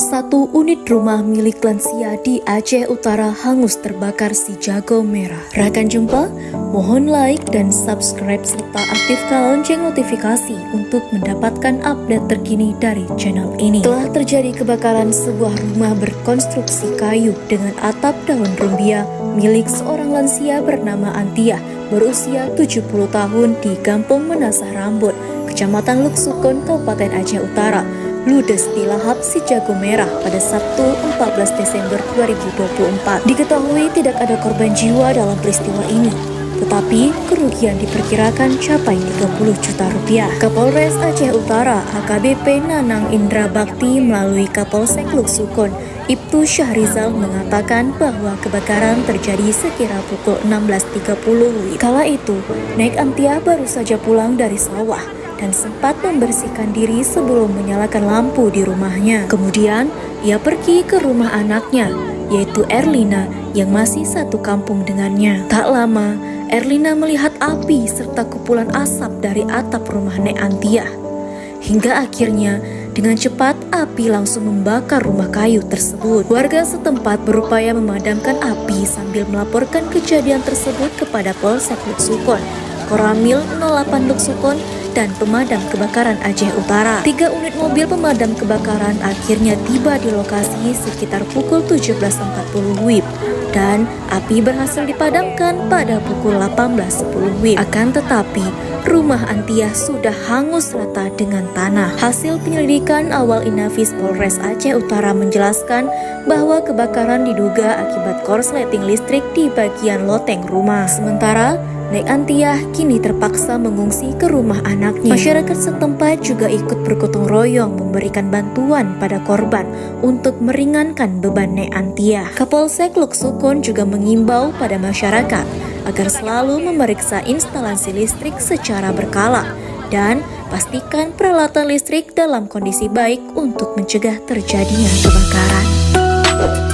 satu unit rumah milik lansia di Aceh Utara hangus terbakar si jago merah. Rekan jumpa, mohon like dan subscribe serta aktifkan lonceng notifikasi untuk mendapatkan update terkini dari channel ini. Telah terjadi kebakaran sebuah rumah berkonstruksi kayu dengan atap daun rumbia milik seorang lansia bernama Antiah berusia 70 tahun di Kampung Menasah Rambut, Kecamatan Luksukon, Kabupaten Aceh Utara, ludes di lahap si jago merah pada Sabtu 14 Desember 2024. Diketahui tidak ada korban jiwa dalam peristiwa ini, tetapi kerugian diperkirakan capai 30 juta rupiah. Kapolres Aceh Utara AKBP Nanang Indra Bakti melalui Kapolsek Luksukon Ibtu Syahrizal mengatakan bahwa kebakaran terjadi sekira pukul 16.30 WIB. Kala itu, Nek Antiah baru saja pulang dari sawah dan sempat membersihkan diri sebelum menyalakan lampu di rumahnya. Kemudian, ia pergi ke rumah anaknya, yaitu Erlina yang masih satu kampung dengannya. Tak lama, Erlina melihat api serta kepulan asap dari atap rumah Nek Antiah. Hingga akhirnya, dengan cepat api langsung membakar rumah kayu tersebut. Warga setempat berupaya memadamkan api sambil melaporkan kejadian tersebut kepada Polsek Luksukon, Koramil 08 Luksukon, dan pemadam kebakaran Aceh Utara. 3 unit mobil pemadam kebakaran akhirnya tiba di lokasi sekitar pukul 17.40 WIB dan api berhasil dipadamkan pada pukul 18.10 WIB. Akan tetapi, rumah Antiah sudah hangus rata dengan tanah. Hasil penyelidikan awal Inafis Polres Aceh Utara menjelaskan bahwa kebakaran diduga akibat korsleting listrik di bagian loteng rumah. Sementara Nek Antiah kini terpaksa mengungsi ke rumah anaknya. Masyarakat setempat juga ikut bergotong royong memberikan bantuan pada korban untuk meringankan beban Nek Antiah. Kapolsek Luksukon juga mengimbau pada masyarakat agar selalu memeriksa instalasi listrik secara berkala dan pastikan peralatan listrik dalam kondisi baik untuk mencegah terjadinya kebakaran.